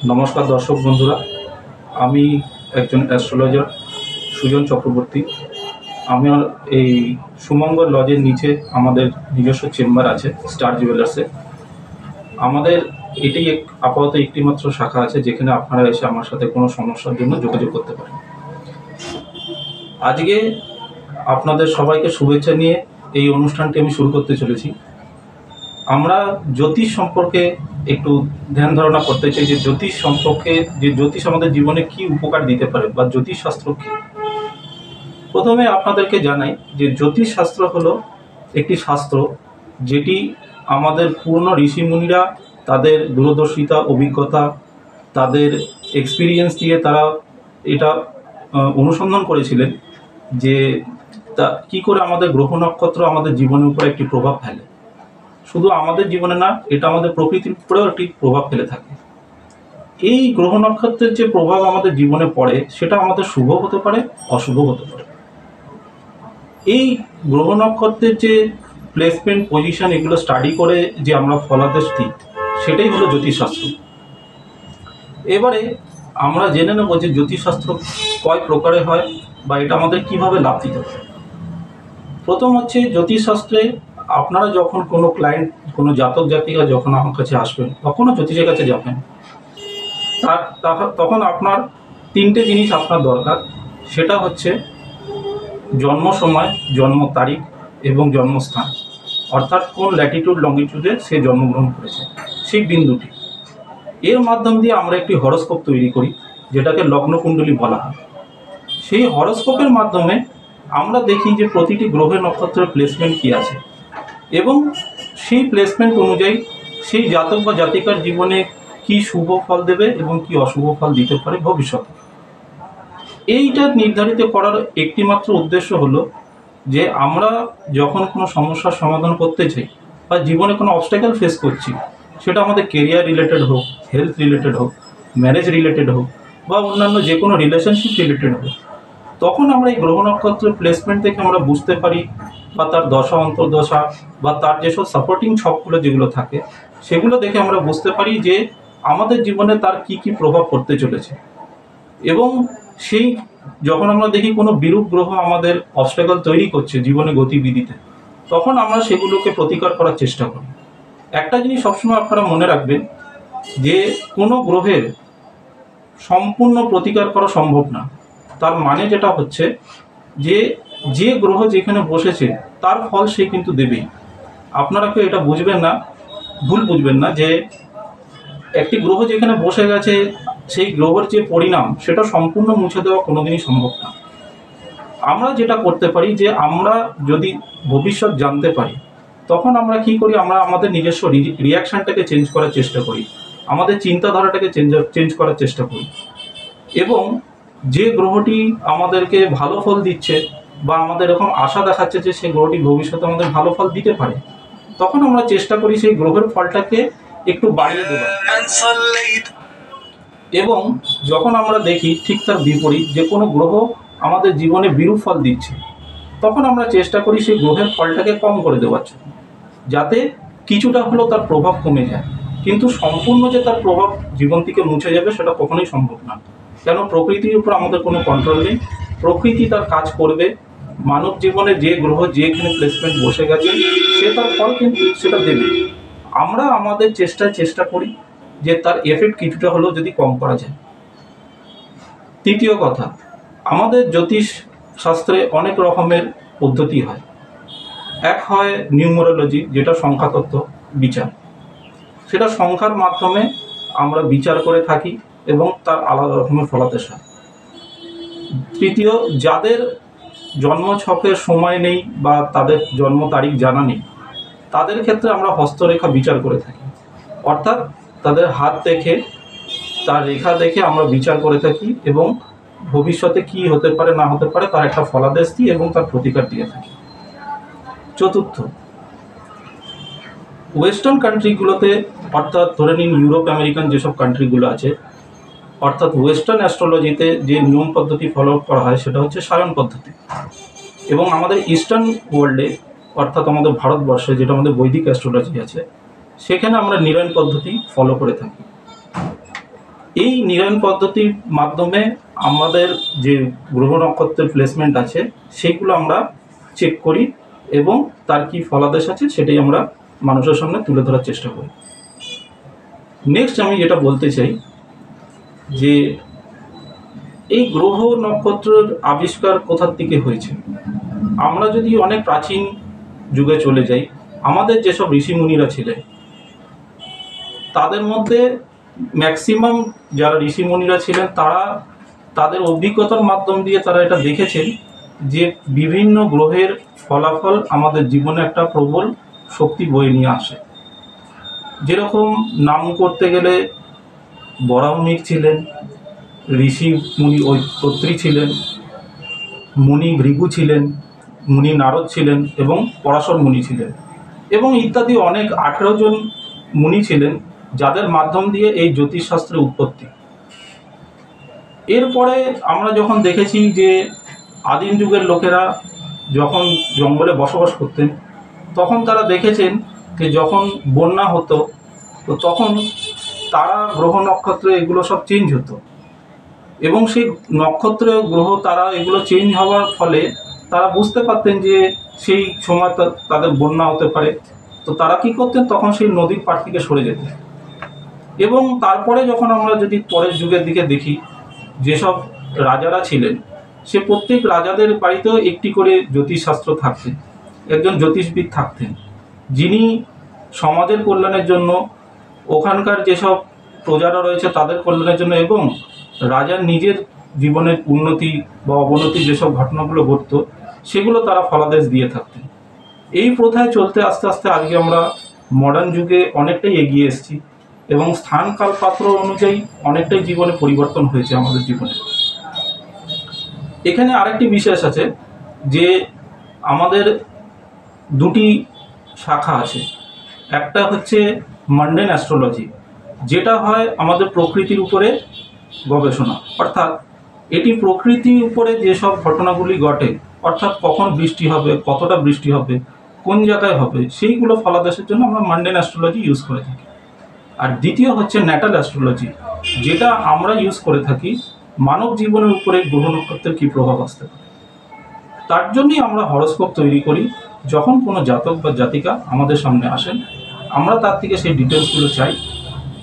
নমস্কার দর্শক বন্ধুরা, আমি একজন অ্যাস্ট্রোলজার সুজন চক্রবর্তী। আমার এই সুমঙ্গল লজের নিচে আমাদের নিজস্ব চেম্বার আছে স্টার জুয়েলার্সে। আমাদের এটি আপাতত একটিমাত্র শাখা আছে যেখানে আপনারা এসে আমার সাথে কোনো সমস্যার জন্য যোগাযোগ করতে পারেন। আজকে আপনাদের সবাইকে শুভেচ্ছা নিয়ে এই অনুষ্ঠানটি আমি শুরু করতে চলেছি। আমরা জ্যোতিষ সম্পর্কে একটু ধ্যান ধারণা করতে চাই যে জ্যোতিষ সম্পর্কে, যে জ্যোতিষ আমাদের জীবনে কি উপকার দিতে পারে বা জ্যোতিষ শাস্ত্র কি। প্রথমে আপনাদেরকে জানাই যে জ্যোতিষ শাস্ত্র হলো একটি শাস্ত্র যেটি আমাদের পুরনো ঋষিমুনিরা তাদের দূরদর্শিতা, অভিজ্ঞতা, তাদের এক্সপিরিয়েন্স দিয়ে তারা এটা অনুসন্ধান করেছিলেন যে তা কী করে আমাদের গ্রহ নক্ষত্র আমাদের জীবনের উপর একটি প্রভাব ফেলে। শুধু আমাদের জীবনে না, এটা আমাদের প্রকৃতির উপরেও একটি প্রভাব ফেলে থাকে। এই গ্রহ নক্ষত্রের যে প্রভাব আমাদের জীবনে পড়ে সেটা আমাদের শুভ হতে পারে, অশুভ হতে পারে। এই গ্রহ নক্ষত্রের যে প্লেসমেন্ট, পজিশন, এগুলো স্টাডি করে যে আমরা ফলাদেশ দিই সেটাই হলো জ্যোতিষশাস্ত্র। এবারে আমরা জেনে নেব যে জ্যোতিষশাস্ত্র কয় প্রকারে হয় বা এটা আমাদের কিভাবে লাভ দিতে পারে। প্রথম হচ্ছে জ্যোতিষশাস্ত্রে আপনারা যখন কোনো ক্লায়েন্ট, কোনো জাতক জাতিকা যখন আমার কাছে আসবেন বা কোনো জ্যোতিষের কাছে যাবেন, তখন আপনার তিনটে জিনিস আপনার দরকার। সেটা হচ্ছে জন্ম সময়, জন্ম তারিখ এবং জন্মস্থান, অর্থাৎ কোন ল্যাটিটিউড লঙ্গিটিউডে সে জন্মগ্রহণ করেছে সেই বিন্দুটি। এর মাধ্যম দিয়ে আমরা একটি হরোস্কোপ তৈরি করি যেটাকে লগ্নকুণ্ডলী বলা হয়। সেই হরোস্কোপের মাধ্যমে আমরা দেখি যে প্রতিটি গ্রহের নক্ষত্রের প্লেসমেন্ট কী আছে এবং সেই প্লেসমেন্ট অনুযায়ী সেই জাতক বা জাতিকার জীবনে কি শুভ ফল দেবে এবং কি অশুভ ফল দিতে পারে ভবিষ্যতে। এইটা নির্ধারিত করার একটিমাত্র উদ্দেশ্য হলো যে আমরা যখন কোনো সমস্যার সমাধান করতে চাই বা জীবনে কোনো অবস্ট্যাকল ফেস করছি, সেটা আমাদের কেরিয়ার রিলেটেড হোক, হেলথ রিলেটেড হোক, ম্যারেজ রিলেটেড হোক বা অন্যান্য যে কোনো রিলেশনশিপ রিলেটেড হোক, তখন আমরা এই গ্রহ নক্ষত্রের প্লেসমেন্ট থেকে আমরা বুঝতে পারি বা তার দশা অন্তর্দশা বা তার যেসব সাপোর্টিং ছকগুলো যেগুলো থাকে সেগুলো দেখে আমরা বুঝতে পারি যে আমাদের জীবনে তার কি কি প্রভাব পড়তে চলেছে। এবং সেই যখন আমরা দেখি কোনো বিরূপ গ্রহ আমাদের অবস্ট্যাকল তৈরি করছে জীবনে গতিবিধিতে, তখন আমরা সেগুলোকে প্রতিকার করার চেষ্টা করি। একটা জিনিস সবসময় আপনারা মনে রাখবেন যে কোনো গ্রহের সম্পূর্ণ প্রতিকার করা সম্ভব না। তার মানে যেটা হচ্ছে যে যে গ্রহ যেখানে বসেছে তার ফল সে কিন্তু দেবেই। আপনারা কেউ এটা বুঝবেন না, ভুল বুঝবেন না যে একটি গ্রহ যেখানে বসে গেছে সেই গ্রহের যে পরিণাম সেটা সম্পূর্ণ মুছে দেওয়া কোনোদিনই সম্ভব না। আমরা যেটা করতে পারি যে আমরা যদি ভবিষ্যৎ জানতে পারি তখন আমরা কি করি, আমরা আমাদের নিজস্ব রিয়াকশানটাকে চেঞ্জ করার চেষ্টা করি, আমাদের চিন্তাধারাটাকে চেঞ্জ করার চেষ্টা করি এবং যে গ্রহটি আমাদেরকে ভালো ফল দিচ্ছে বা আমাদের এরকম আশা দেখাচ্ছে যে সেই গ্রহটি ভবিষ্যতে আমাদের ভালো ফল দিতে পারে, তখন আমরা চেষ্টা করি সেই গ্রহের ফলটাকে একটু বাড়িয়ে দেওয়ার। এবং যখন আমরা দেখি ঠিক তার বিপরীত যে কোনো গ্রহ আমাদের জীবনে বিরূপ ফল দিচ্ছে, তখন আমরা চেষ্টা করি সেই গ্রহের ফলটাকে কম করে দেওয়ার জন্য, যাতে কিছুটা হলেও তার প্রভাব কমে যায়। কিন্তু সম্পূর্ণ যে তার প্রভাব জীবন থেকে মুছে যাবে সেটা কখনোই সম্ভব না, কেন প্রকৃতির উপর আমাদের কোনো কন্ট্রোল নেই। প্রকৃতি তার কাজ করবে। মানব জীবনে যে গ্রহ যেখানে প্লেসমেন্ট বসে গেছে সে তার ফল কিন্তু সেটা দেবে। আমরা আমাদের চেষ্টা করি যে তার এফেক্ট কিছুটা হলেও যদি কম করা যায়। তৃতীয় কথা, আমাদের জ্যোতিষ শাস্ত্রে অনেক রকমের পদ্ধতি হয়। এক হয় নিউমেরোলজি, যেটা সংখ্যাতত্ত্ব বিচার, সেটা সংখ্যার মাধ্যমে আমরা বিচার করে থাকি এবং তার আলাদা রকমের ফলাদেশ হয়। তৃতীয়, যাদের জন্ম ছকের সময় নেই বা তাদের জন্ম তারিখ জানা নেই, তাদের ক্ষেত্রে আমরা হস্তরেখা বিচার করে থাকি, অর্থাৎ তাদের হাত দেখে, তার রেখা দেখে আমরা বিচার করে থাকি এবং ভবিষ্যতে কি হতে পারে না হতে পারে তার একটা ফলাদেশ দিই এবং তার প্রতিকার দিয়ে থাকি। চতুর্থ, ওয়েস্টার্ন কান্ট্রিগুলোতে, অর্থাৎ ধরে নিন ইউরোপ আমেরিকান যেসব কান্ট্রিগুলো আছে, অর্থাৎ ওয়েস্টার্ন অ্যাস্ট্রোলজিতে যে নিয়ম পদ্ধতি ফলো করা হয় সেটা হচ্ছে সায়ন পদ্ধতি। এবং আমাদের ইস্টার্ন ওয়ার্ল্ডে, অর্থাৎ আমাদের ভারতবর্ষে যেটা আমাদের বৈদিক অ্যাস্ট্রোলজি আছে, সেখানে আমরা নিরয়ন পদ্ধতি ফলো করে থাকি। এই নিরয়ন পদ্ধতির মাধ্যমে আমাদের যে গ্রহ নক্ষত্রের প্লেসমেন্ট আছে সেইগুলো আমরা চেক করি এবং তার কি ফলাদেশ আছে সেটাই আমরা মানুষের সামনে তুলে ধরার চেষ্টা করি। নেক্সট আমি যেটা বলতে চাই যে এই গ্রহ নক্ষত্রের আবিষ্কার কোথার থেকে হয়েছে। আমরা যদি অনেক প্রাচীন যুগে চলে যাই, আমাদের যেসব ঋষিমুনিরা ছিলেন তাদের মধ্যে ম্যাক্সিমাম যারা ঋষিমুনিরা ছিলেন তারা তাদের অভিজ্ঞতার মাধ্যম দিয়ে তারা এটা দেখেছেন যে বিভিন্ন গ্রহের ফলাফল আমাদের জীবনে একটা প্রবল শক্তি বয়ে নিয়ে আসে। যেরকম নাম করতে গেলে বরাহমিহির ছিলেন, ঋষি মুনি ঐত্রী ছিলেন, মুনি ভৃগু ছিলেন, মুনি নারদ ছিলেন এবং পরাশর মুনি ছিলেন এবং ইত্যাদি অনেক 18 জন মুনি ছিলেন যাদের মাধ্যম দিয়ে এই জ্যোতিষশাস্ত্রের উৎপত্তি। এরপরে আমরা যখন দেখেছি যে আদিম যুগের লোকেরা যখন জঙ্গলে বসবাস করতেন তখন তারা দেখেছেন যে যখন বন্যা হতো তো তখন তারা গ্রহ নক্ষত্র এগুলো সব চেঞ্জ হতো এবং সেই নক্ষত্র গ্রহ তারা এগুলো চেঞ্জ হওয়ার ফলে তারা বুঝতে পারতেন যে সেই সময় তাদের বন্যা হতে পারে। তো তারা কি করতেন, তখন সেই নদীর পাড় থেকে সরে যেতেন। এবং তারপরে যখন আমরা যদি পরের যুগের দিকে দেখি, যেসব রাজারা ছিলেন সে প্রত্যেক রাজাদের বাড়িতেও একটি করে জ্যোতিষশাস্ত্র থাকতেন, একজন জ্যোতিষবিদ থাকতেন যিনি সমাজের কল্যাণের জন্য, ওখানকার যেসব প্রজারা রয়েছে তাদের কল্যাণের জন্য এবং রাজার নিজের জীবনের উন্নতি বা অবনতি যেসব ঘটনাগুলো ঘটত সেগুলো তারা ফলাদেশ দিয়ে থাকতেন। এই প্রথায় চলতে আস্তে আস্তে আজকে আমরা মডার্ন যুগে অনেকটাই এগিয়ে এসেছি এবং স্থান কাল পাত্র অনুযায়ী অনেকটাই জীবনে পরিবর্তন হয়েছে আমাদের জীবনে। এখানে আরেকটি বিশেষ আছে যে আমাদের দুটি শাখা আছে। একটা হচ্ছে মান্ডেন অ্যাস্ট্রোলজি, যেটা হয় আমাদের প্রকৃতির উপরে গবেষণা, অর্থাৎ এটি প্রকৃতির উপরে যেসব ঘটনাগুলি ঘটে, অর্থাৎ কখন বৃষ্টি হবে, কতটা বৃষ্টি হবে, কোন জায়গায় হবে, সেইগুলো ফলাদেশের জন্য আমরা মান্ডেন অ্যাস্ট্রোলজি ইউজ করে থাকি। আর দ্বিতীয় হচ্ছে ন্যাটাল অ্যাস্ট্রোলজি, যেটা আমরা ইউজ করে থাকি মানব জীবনের উপরে গ্রহ নক্ষত্রের কী প্রভাব আসতে পারে। তার জন্যই আমরা হরোস্কোপ তৈরি করি। যখন কোনো জাতক বা জাতিকা আমাদের সামনে আসেন আমরা তার থেকে সেই ডিটেলসগুলো চাই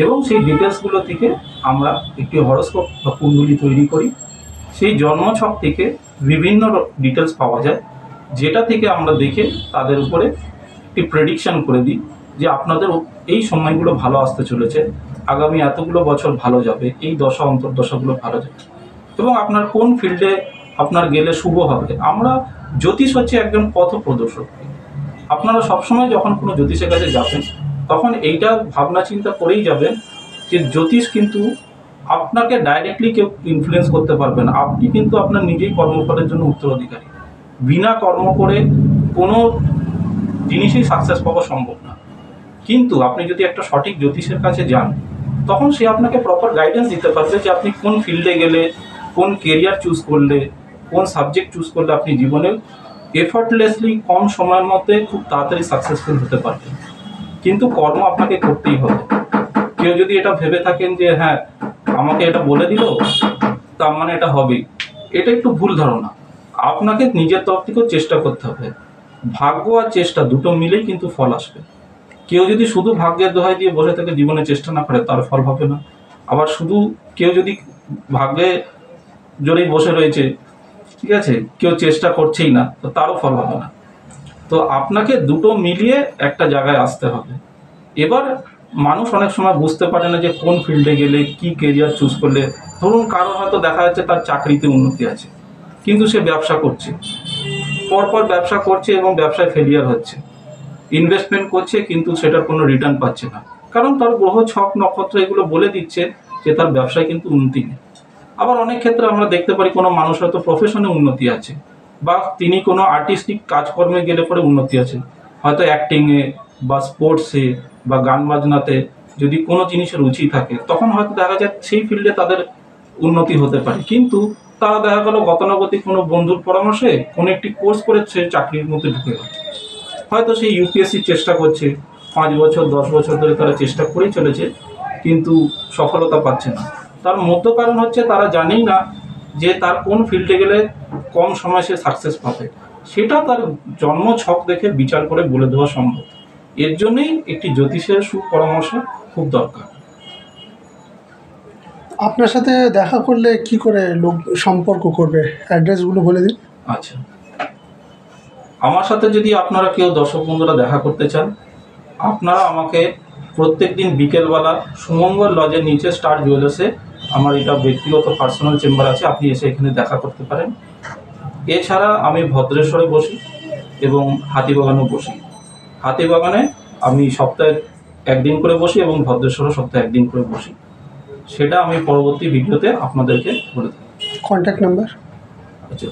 এবং সেই ডিটেলসগুলো থেকে আমরা একটি হরোস্কোপ বা কুণ্ডলী তৈরি করি। সেই জন্মছক থেকে বিভিন্ন ডিটেলস পাওয়া যায়, যেটা থেকে আমরা দেখে তাদের উপরে একটি প্রেডিকশন করে দিই যে আপনাদের এই সময়গুলো ভালো আসতে চলেছে, আগামী এতগুলো বছর ভালো যাবে, এই দশা অন্তর্দশাগুলো ভালো যাবে এবং আপনার কোন ফিল্ডে আপনার গেলে শুভ হবে। আমরা জ্যোতিষ হচ্ছে একজন পথ প্রদর্শক। আপনারা সবসময় যখন কোনো জ্যোতিষের কাছে যাবেন তখন এইটা ভাবনা চিন্তা করেই যাবেন যে জ্যোতিষ কিন্তু আপনাকে ডাইরেক্টলি কেউ ইনফ্লুয়েন্স করতে পারবে না। আপনি কিন্তু আপনার নিজেই কর্মফলের জন্য উত্তরাধিকারী। বিনা কর্ম করে কোনো জিনিসই সাকসেস পাওয়া সম্ভব না। কিন্তু আপনি যদি একটা সঠিক জ্যোতিষের কাছে যান তখন সে আপনাকে প্রপার গাইডেন্স দিতে পারবে যে আপনি কোন ফিল্ডে গেলে, কোন কেরিয়ার চুজ করলে, কোন সাবজেক্ট চুজ করলে আপনি জীবনে এফর্টলেসলি কম সময়ের মধ্যে খুব তাড়াতাড়ি সাকসেসফুল হতে পারবেন। কিন্তু কর্ম আপনাকে করতেই হবে। কেউ যদি এটা ভেবে থাকেন যে হ্যাঁ আমাকে এটা বলে দিল তার মানে এটা হবে, এটা একটু ভুল ধারণা। আপনাকে নিজের তরফ থেকেও চেষ্টা করতে হবে। ভাগ্য আর চেষ্টা দুটো মিলেই কিন্তু ফল আসবে। কেউ যদি শুধু ভাগ্যের দোহাই দিয়ে বসে থেকে জীবনে চেষ্টা না করে তার ফল হবে না। আবার শুধু কেউ যদি ভাগ্যে জোরেই বসে রয়েছে, ঠিক আছে, কেউ চেষ্টা করছেই না, তো তারও ফল হবে না। তো আপনাকে দুটো মিলিয়ে একটা জায়গায় আসতে হবে। এবার মানুষ অনেক সময় বুঝতে পারে না যে কোন ফিল্ডে গেলে কি কেরিয়ার চুজ করলে। ধরুন কারো হয়তো দেখা যাচ্ছে তার চাকরিতে উন্নতি আছে কিন্তু সে ব্যবসা করছে, পরপর ব্যবসা করছে এবং ব্যবসায় ফেলিয়ার হচ্ছে, ইনভেস্টমেন্ট করছে কিন্তু সেটার কোনো রিটার্ন পাচ্ছে না, কারণ তার গ্রহ ছক নক্ষত্র এগুলো বলে দিচ্ছে যে তার ব্যবসায় কিন্তু উন্নতি নেই। আবার অনেক ক্ষেত্রে আমরা দেখতে পারি কোনো মানুষ হয়তো প্রফেশনে উন্নতি আছে বা তিনি কোনো আর্টিস্টিক কাজকর্মে গেলে পরে উন্নতি আছে, হয়তো অ্যাক্টিংয়ে বা স্পোর্টসে বা গান বাজনাতে যদি কোনো জিনিসের রুচি থাকে তখন হয়তো দেখা যায় সেই ফিল্ডে তাদের উন্নতি হতে পারে। কিন্তু তারা দেখা গেল গতানুগতিক কোনো বন্ধুর পরামর্শে কোনো একটি কোর্স করে সে চাকরির মধ্যে ঢুকে গেল। হয়তো সেই ইউপিএসসির চেষ্টা করছে, 5 বছর 10 বছর ধরে তারা চেষ্টা করেই চলেছে কিন্তু সফলতা পাচ্ছে না। তার মধ্য কারণ হচ্ছে তারা জানেই না যে তার কোন ফিল্ডে গেলে কম সময় সে সাকসেস পাবে, সেটা তার জন্ম ছক দেখে বিচার করে বলে দেওয়া সম্ভব। এর জন্যই একটি জ্যোতিষের সুপরামর্শ খুব দরকার। আপনার সাথে দেখা করলে কি করে লোক সম্পর্ক করবে, অ্যাড্রেসগুলো বলে দিন। আচ্ছা, আমার সাথে যদি আপনারা কেউ দর্শক বন্ধুরা দেখা করতে চান, আপনারা আমাকে প্রত্যেক দিন বিকেলবেলা সুমঙ্গল লজের নিচে স্টার জুয়েলার্সে আমার এটা ব্যক্তিগত পার্সোনাল চেম্বার আছে, আপনি এসে এখানে দেখা করতে পারেন। এছাড়া আমি ভদ্রেশ্বরে বসি এবং হাতিবাগানেও বসি। হাতিবাগানে আমি সপ্তাহে একদিন করে বসি এবং ভদ্রেশ্বরে সপ্তাহে একদিন করে বসি। সেটা আমি পরবর্তী ভিডিওতে আপনাদেরকে বলে দেব। Contact number? আচ্ছা,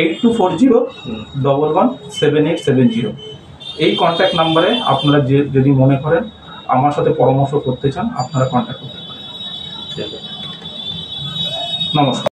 8240117870। এই কন্ট্যাক্ট নাম্বারে আপনারা যদি মনে করেন আমার সাথে পরামর্শ করতে চান, আপনারা কন্ট্যাক্ট করতে পারেন। নমস্কার।